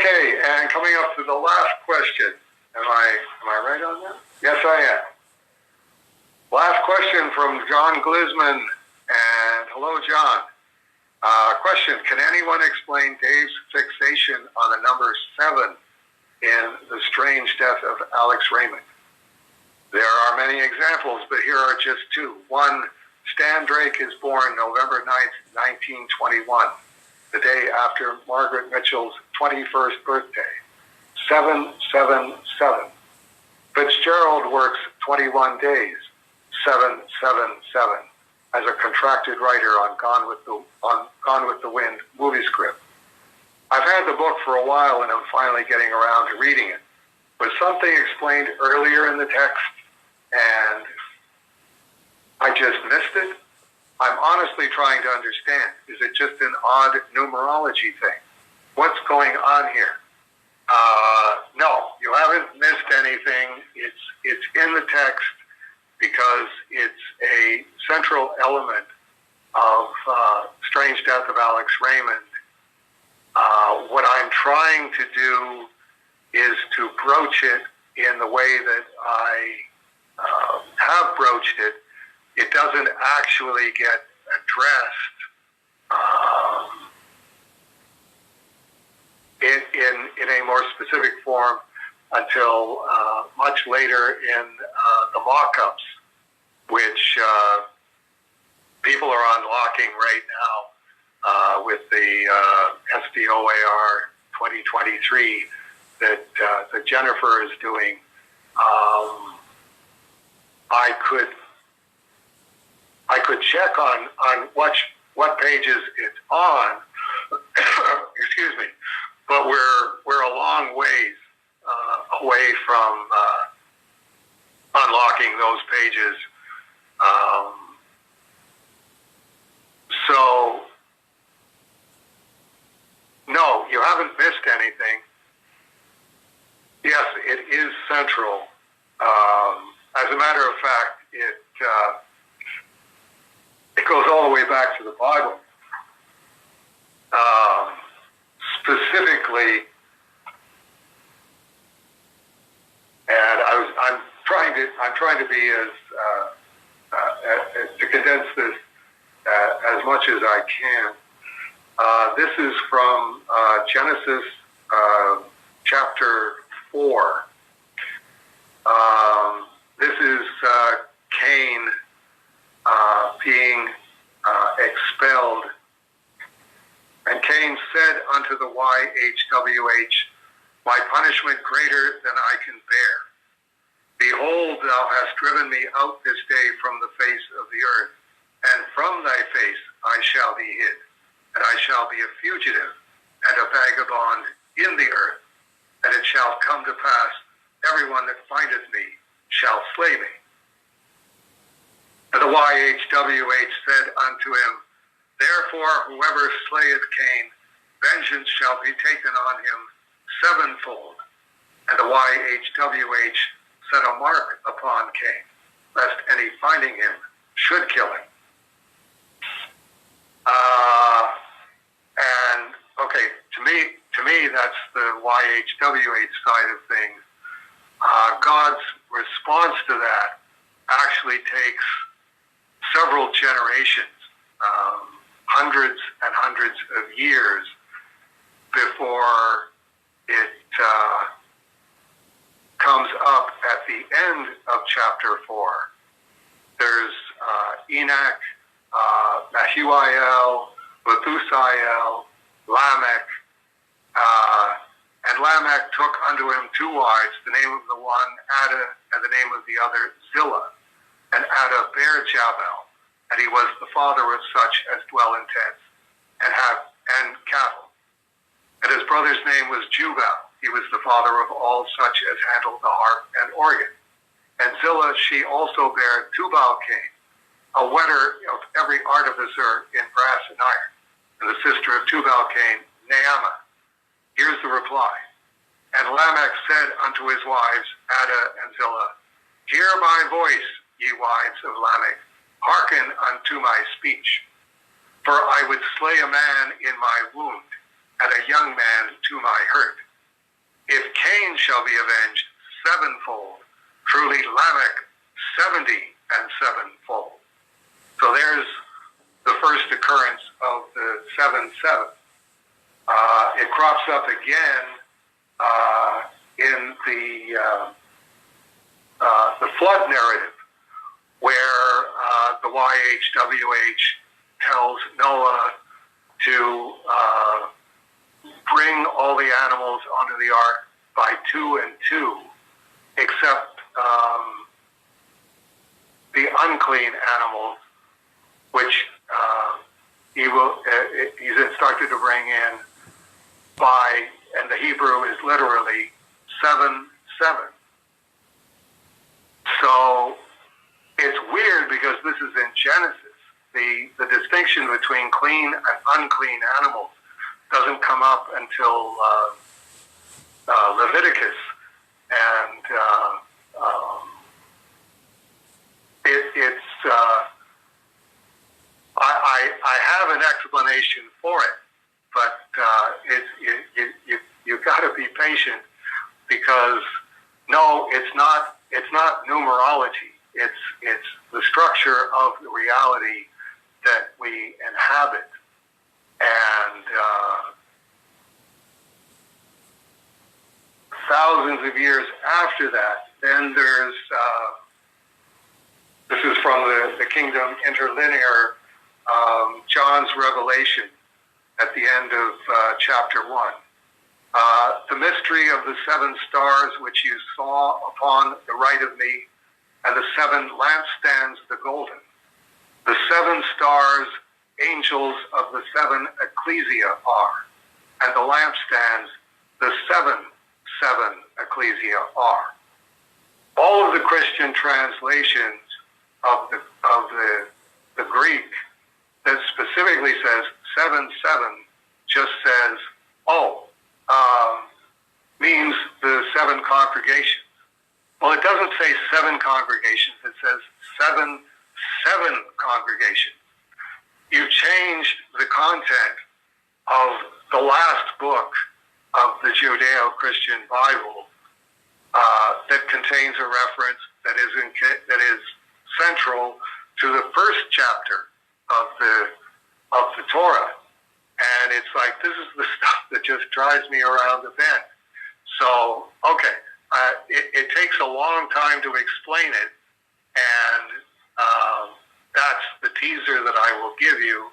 Okay, and coming up to the last question. Am I right on that? Yes, I am. Last question from John Gilsmann. And hello, John. Question, can anyone explain Dave's fixation on the number 7 in The Strange Death of Alex Raymond? There are many examples, but here are just 2. 1, Stan Drake is born November 9th, 1921, the day after Margaret Mitchell's 21st birthday. 777. Fitzgerald works 21 days. 777. As a contracted writer on Gone with the Wind movie script. I've had the book for a while and I'm finally getting around to reading it. Was something explained earlier in the text and I just missed it? I'm honestly trying to understand. Is it just an odd numerology thing? What's going on here? No, you haven't missed anything. It's in the text because it's a central element of Strange Death of Alex Raymond. What I'm trying to do is to broach it in the way that I have broached it. It doesn't actually get addressed in a more specific form until much later in the mock-ups, which people are unlocking right now with the SDOAR 2023 that Jennifer is doing. I could check on what pages it's on. Excuse me, but we're a long ways away from unlocking those pages. So, no, you haven't missed anything. Yes, it is central. As a matter of fact, it goes all the way back to the Bible. Specifically, and I'm trying to be as to condense this as much as I can. This is from Genesis chapter 4. This is Cain being expelled. And Cain said unto the YHWH, my punishment greater than I can bear. Behold, thou hast driven me out this day from the face of the earth, and from thy face I shall be hid, and I shall be a fugitive and a vagabond in the earth. And it shall come to pass, everyone that findeth me shall slay me. And the YHWH said unto him, therefore whoever slayeth Cain, vengeance shall be taken on him sevenfold. And the YHWH set a mark upon Cain, lest any finding him should kill him. And okay, to me, that's the YHWH side of things. God's response to that actually takes several generations, hundreds and hundreds of years before it comes up at the end of chapter 4. There's Enoch, Mahuiel, Methusael, Lamech, and Lamech took unto him 2 wives, the name of the one Ada, and the name of the other Zillah. And Ada bare Jabal, and he was the father of such as dwell in tents and cattle. And his brother's name was Jubal. He was the father of all such as handled the harp and organ. And Zillah, she also bare Tubal-Cain, a wetter of every artificer in brass and iron, and the sister of Tubal-Cain, Naamah. Here's the reply. And Lamech said unto his wives, Ada and Zillah, hear my voice, ye wives of Lamech, hearken unto my speech. For I would slay a man in my wound, and a young man to my hurt. shall be avenged sevenfold. Truly Lamech 70 and sevenfold. So there's the first occurrence of the 7-7. It crops up again in the flood narrative, where the YHWH tells Noah to bring all the animals onto the ark by 2 and 2, except the unclean animals, which he's instructed to bring in by, and the Hebrew is literally 7-7. So it's weird because this is in Genesis. The distinction between clean and unclean animals doesn't come up until Leviticus, and I have an explanation for it, but you've got to be patient, because no, it's not numerology. It's the structure of the reality that we inhabit, and thousands of years after that, then there's this is from the Kingdom Interlinear, John's Revelation at the end of chapter 1. The mystery of the 7 stars which you saw upon the right of me, and the 7 lampstands, the golden. The 7 stars, angels of the 7 ecclesia are, and the lampstands, the 7 ecclesia are. All of the Christian translations of the Greek that specifically says 7-7 just says, means the 7 congregations. Well, it doesn't say 7 congregations. It says 7 congregations. You've changed the content of the last book of the Judeo-Christian Bible that contains a reference that is central to the first chapter of the Torah. And it's like, this is the stuff that just drives me around the bend. So, okay, it takes a long time to explain it, and that's the teaser that I will give you.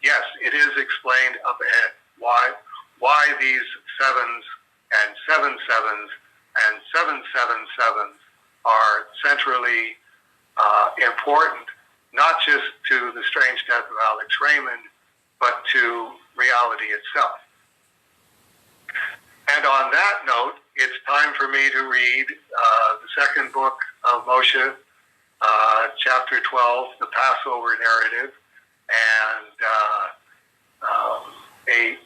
Yes, it is explained up ahead. Why these 7s and 7-7s and 7-7-7s are centrally important, not just to the strange death of Alex Raymond, but to reality itself. And on that note, it's time for me to read the second book of Moshe, chapter 12, the Passover narrative, and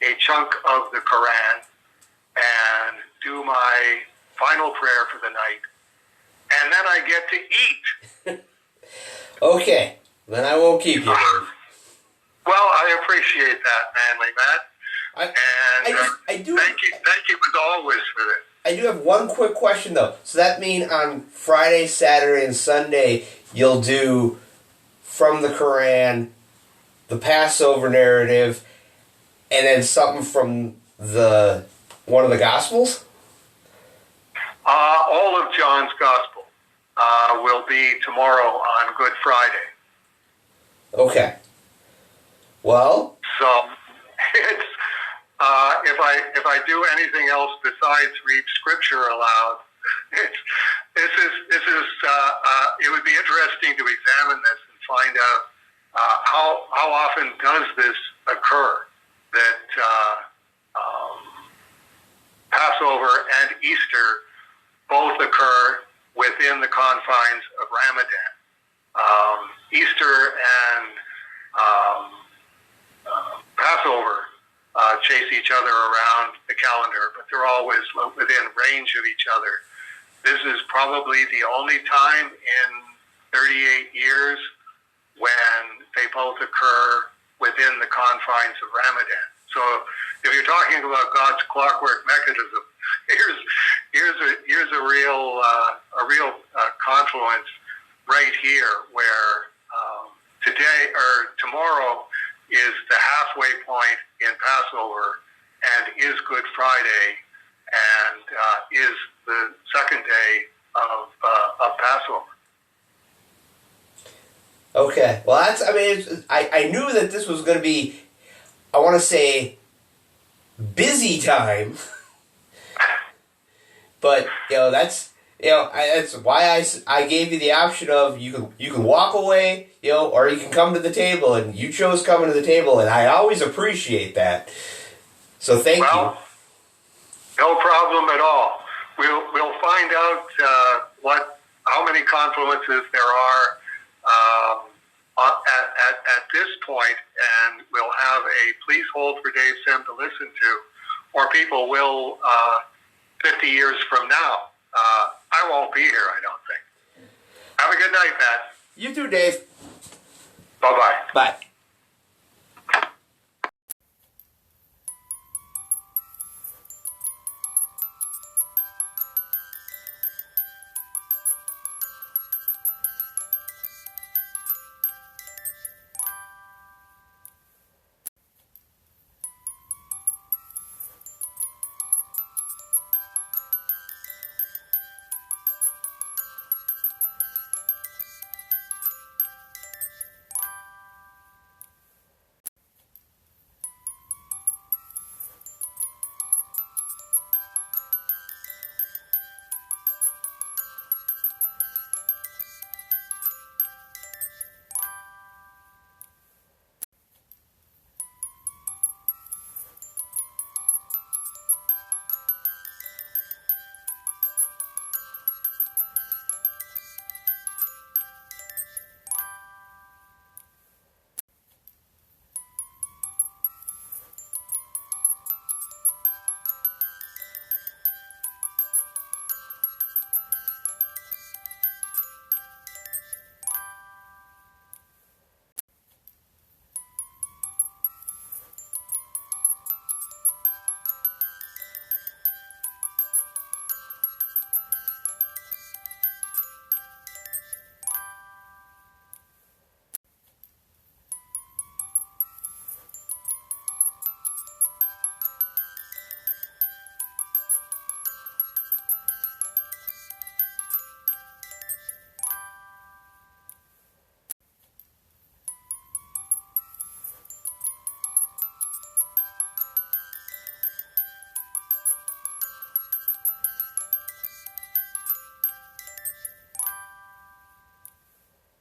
a chunk of the Quran, and do my final prayer for the night. And then I get to eat. Okay, then I won't keep you, Dave. Well, I appreciate that, manly Matt. I do. Thank you as always for this. I do have one quick question, though. So that means on Friday, Saturday, and Sunday, you'll do from the Quran, the Passover narrative, and then something from one of the Gospels? All of John's Gospel will be tomorrow on Good Friday. Okay. Well, so it's if I do anything else besides read Scripture aloud, it would be interesting to examine this and find out how often does this occur, that Passover and Easter both occur within the confines of Ramadan. Easter and Passover chase each other around the calendar, but they're always within range of each other. This is probably the only time in 38 years when they both occur within the confines of Ramadan. So if you're talking about God's clockwork mechanism, here's real confluence right here, where today or tomorrow is the halfway point in Passover, and is Good Friday, and is the second day of Passover. Okay. Well, that's. I mean, I knew that this was going to be. I want to say busy time, but that's. That's why I gave you the option of you can walk away, or you can come to the table, and you chose coming to the table, and I always appreciate that. So thank you. No problem at all. We'll find out how many confluences there are at this point, and we'll have a please hold for Dave Sim to listen to, or people will 50 years from now. I won't be here, I don't think. Have a good night, Matt. You too, Dave. Bye-bye. Bye.